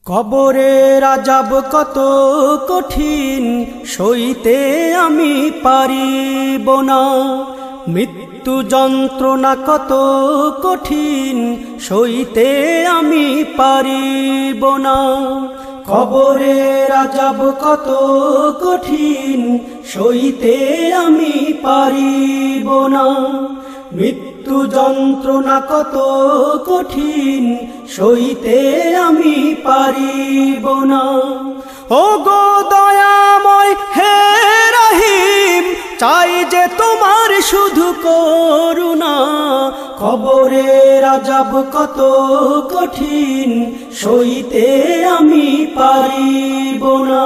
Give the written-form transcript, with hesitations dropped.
কবরের আযাব কত কঠিন, সইতে আমি পারিব না। মৃত্যু যন্ত্রণা কত কঠিন, সইতে আমি পারিব না। কবরের আযাব কত কঠিন, সইতে আমি পারিব না। মৃত্যু যন্ত্রণা কত কঠিন, সইতে আমি পারিব না। ও গো দয়াময় হে রহিম, চাই যে তোমার শুধু করুণা। কবরের আযাব কত কঠিন, সইতে আমি পারিব না।